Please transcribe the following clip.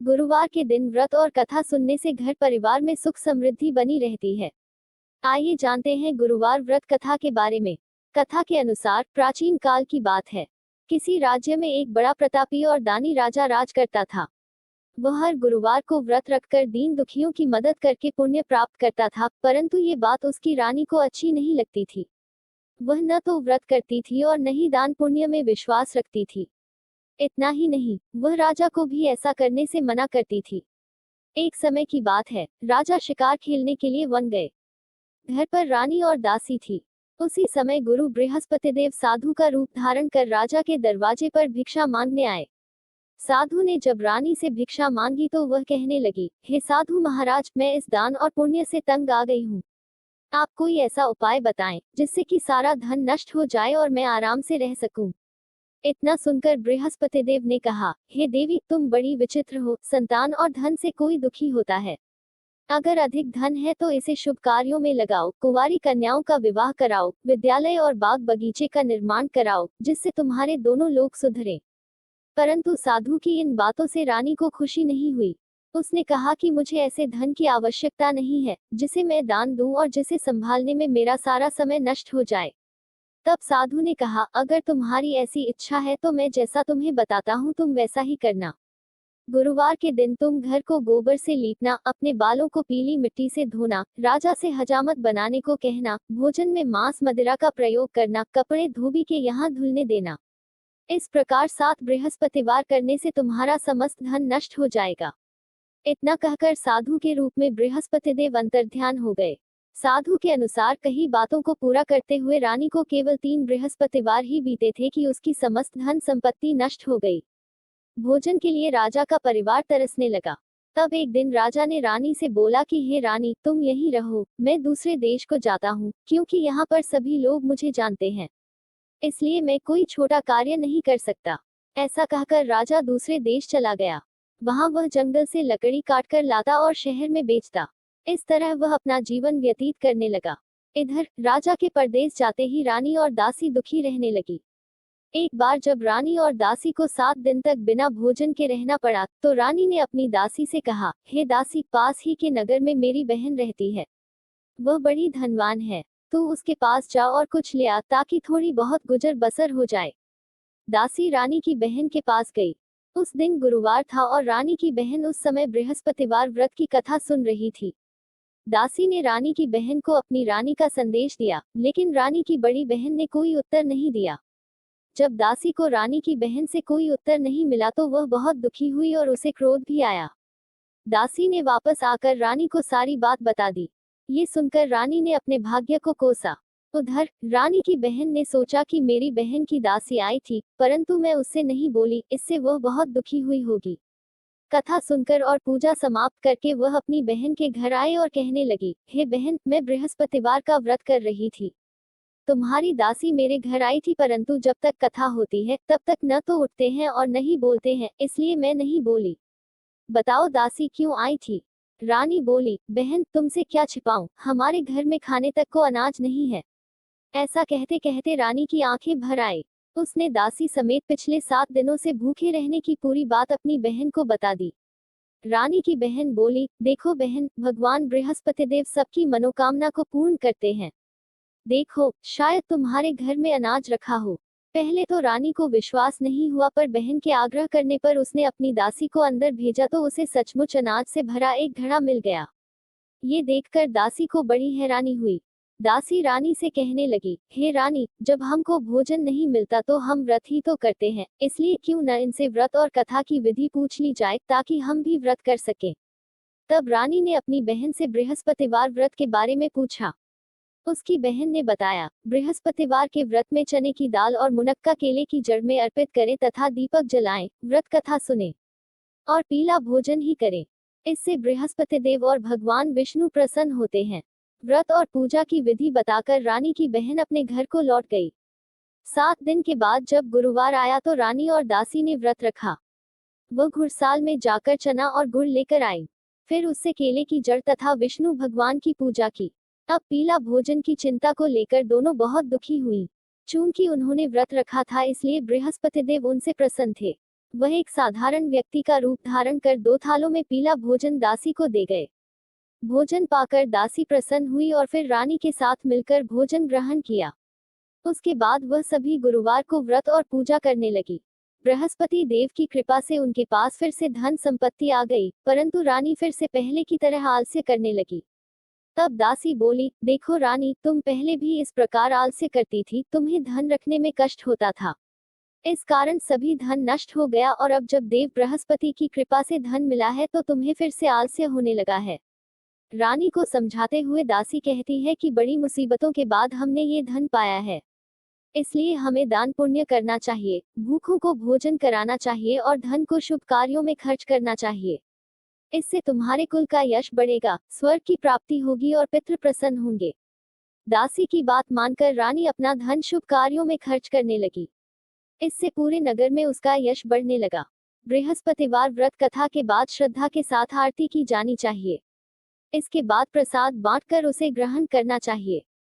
गुरुवार के दिन व्रत और कथा सुनने से घर परिवार में सुख समृद्धि बनी रहती है। आइए जानते हैं गुरुवार व्रत कथा के बारे में। कथा के अनुसार प्राचीन काल की बात है। किसी राज्य में एक बड़ा प्रतापी और दानी राजा राज करता था। वह हर गुरुवार को व्रत रखकर दीन दुखियों की मदद करके पुण्य प्राप्त करता था, परंतु ये बात उसकी रानी को अच्छी नहीं लगती थी। वह न तो व्रत करती थी और न ही दान पुण्य में विश्वास रखती थी। इतना ही नहीं, वह राजा को भी ऐसा करने से मना करती थी। एक समय की बात है, राजा शिकार खेलने के लिए वन गए। घर पर रानी और दासी थी। उसी समय गुरु बृहस्पतिदेव साधु का रूप धारण कर राजा के दरवाजे पर भिक्षा मांगने आए। साधु ने जब रानी से भिक्षा मांगी तो वह कहने लगी, हे साधु महाराज, मैं इस दान और पुण्य से तंग आ गई हूँ। आप कोई ऐसा उपाय बताएं जिससे कि सारा धन नष्ट हो जाए और मैं आराम से रह सकूं। इतना सुनकर बृहस्पतिदेव ने कहा, हे देवी, तुम बड़ी विचित्र हो। संतान और धन से कोई दुखी होता है। अगर अधिक धन है तो इसे शुभ कार्यों में लगाओ, कुंवारी कन्याओं का विवाह कराओ, विद्यालय और बाग बगीचे का निर्माण कराओ, जिससे तुम्हारे दोनों लोग सुधरे। परंतु साधु की इन बातों से रानी को खुशी नहीं हुई। उसने कहा कि मुझे ऐसे धन की आवश्यकता नहीं है जिसे मैं दान दूं और जिसे संभालने में मेरा सारा समय नष्ट हो जाए। तब साधु ने कहा, अगर तुम्हारी ऐसी इच्छा है तो मैं जैसा तुम्हें बताता हूँ तुम वैसा ही करना। गुरुवार के दिन तुम घर को गोबर से लीपना, अपने बालों को पीली मिट्टी से धोना, राजा से हजामत बनाने को कहना, भोजन में मांस मदिरा का प्रयोग करना, कपड़े धोबी के यहाँ धुलने देना। इस प्रकार 7 बृहस्पतिवार करने से तुम्हारा समस्त धन नष्ट हो जाएगा। इतना कहकर साधु के रूप में बृहस्पतिदेव अंतर्ध्यान हो गए। साधु के अनुसार कही बातों को पूरा करते हुए रानी को केवल 3 बृहस्पतिवार ही बीते थे कि उसकी समस्त धन संपत्ति नष्ट हो गई। भोजन के लिए राजा का परिवार तरसने लगा। तब एक दिन राजा ने रानी से बोला कि हे रानी, तुम यहीं रहो, मैं दूसरे देश को जाता हूँ, क्योंकि यहाँ पर सभी लोग मुझे जानते हैं। इसलिए मैं कोई छोटा कार्य नहीं कर सकता। ऐसा कहकर राजा दूसरे देश चला गया। वहां वह जंगल से लकड़ी काटकर लाता और शहर में बेचता। इस तरह वह अपना जीवन व्यतीत करने लगा। इधर राजा के परदेश जाते ही रानी और दासी दुखी रहने लगी। एक बार जब रानी और दासी को 7 दिन तक बिना भोजन के रहना पड़ा, तो रानी ने अपनी दासी से कहा, हे दासी, पास ही के नगर में मेरी बहन रहती है। वह बड़ी धनवान है। तू उसके पास जा और कुछ ले आ, ताकि थोड़ी बहुत गुजर बसर हो जाए। दासी रानी की बहन के पास गई। उस दिन गुरुवार था और रानी की बहन उस समय बृहस्पतिवार व्रत की कथा सुन रही थी। दासी ने रानी की बहन को अपनी रानी का संदेश दिया, लेकिन रानी की बड़ी बहन ने कोई उत्तर नहीं दिया। जब दासी को रानी की बहन से कोई उत्तर नहीं मिला तो वह बहुत दुखी हुई और उसे क्रोध भी आया। दासी ने वापस आकर रानी को सारी बात बता दी। ये सुनकर रानी ने अपने भाग्य को कोसा। उधर रानी की बहन ने सोचा कि मेरी बहन की दासी आई थी, परंतु मैं उससे नहीं बोली, इससे वह बहुत दुखी हुई होगी। कथा सुनकर और पूजा समाप्त करके वह अपनी बहन के घर आए और कहने लगी, हे बहन, मैं बृहस्पतिवार का व्रत कर रही थी। तुम्हारी दासी मेरे घर आई थी, परंतु जब तक कथा होती है तब तक न तो उठते हैं और न ही बोलते हैं, इसलिए मैं नहीं बोली। बताओ दासी क्यों आई थी? रानी बोली, बहन, तुमसे क्या छिपाऊं, हमारे घर में खाने तक को अनाज नहीं है। ऐसा कहते कहते रानी की आंखें भर आई। उसने दासी समेत पिछले 7 दिनों से भूखे रहने की पूरी बात अपनी बहन को बता दी। रानी की बहन बोली, देखो बहन, भगवान बृहस्पतिदेव सबकी मनोकामना को पूर्ण करते हैं। देखो, शायद तुम्हारे घर में अनाज रखा हो। पहले तो रानी को विश्वास नहीं हुआ, पर बहन के आग्रह करने पर उसने अपनी दासी को अंदर भेजा तो उसे सचमुच अनाज से भरा एक घड़ा मिल गया। ये देखकर दासी को बड़ी हैरानी हुई। दासी रानी से कहने लगी, हे रानी, जब हमको भोजन नहीं मिलता तो हम व्रत ही तो करते हैं, इसलिए क्यों न इनसे व्रत और कथा की विधि पूछ ली जाए, ताकि हम भी व्रत कर सकें। तब रानी ने अपनी बहन से बृहस्पतिवार व्रत के बारे में पूछा। उसकी बहन ने बताया, बृहस्पतिवार के व्रत में चने की दाल और मुनक्का केले की जड़ में अर्पित करें तथा दीपक जलाएं, व्रत कथा सुने और पीला भोजन ही करें। इससे बृहस्पतिदेव और भगवान विष्णु प्रसन्न होते हैं। व्रत और पूजा की विधि बताकर रानी की बहन अपने घर को लौट गई। 7 दिन के बाद जब गुरुवार आया तो रानी और दासी ने व्रत रखा। वह घुड़साल में जाकर चना और गुड़ लेकर आई। फिर उससे केले की जड़ तथा विष्णु भगवान की पूजा की। अब पीला भोजन की चिंता को लेकर दोनों बहुत दुखी हुई। चूंकि उन्होंने व्रत रखा था, इसलिए बृहस्पतिदेव उनसे प्रसन्न थे। वह एक साधारण व्यक्ति का रूप धारण कर 2 थालों में पीला भोजन दासी को दे गए। भोजन पाकर दासी प्रसन्न हुई और फिर रानी के साथ मिलकर भोजन ग्रहण किया। उसके बाद वह सभी गुरुवार को व्रत और पूजा करने लगी। बृहस्पति देव की कृपा से उनके पास फिर से धन संपत्ति आ गई, परंतु रानी फिर से पहले की तरह आलस्य करने लगी। तब दासी बोली, देखो रानी, तुम पहले भी इस प्रकार आलस्य करती थी, तुम्हें धन रखने में कष्ट होता था। इस कारण सभी धन नष्ट हो गया और अब जब देव बृहस्पति की कृपा से धन मिला है तो तुम्हें फिर से आलस्य होने लगा है। रानी को समझाते हुए दासी कहती है कि बड़ी मुसीबतों के बाद हमने ये धन पाया है, इसलिए हमें दान पुण्य करना चाहिए, भूखों को भोजन कराना चाहिए और धन को शुभ कार्यों में खर्च करना चाहिए। इससे तुम्हारे कुल का यश बढ़ेगा, स्वर्ग की प्राप्ति होगी और पितृ प्रसन्न होंगे। दासी की बात मानकर रानी अपना धन शुभ कार्यों में खर्च करने लगी। इससे पूरे नगर में उसका यश बढ़ने लगा। बृहस्पतिवार व्रत कथा के बाद श्रद्धा के साथ आरती की जानी चाहिए। इसके बाद प्रसाद बांटकर उसे ग्रहण करना चाहिए।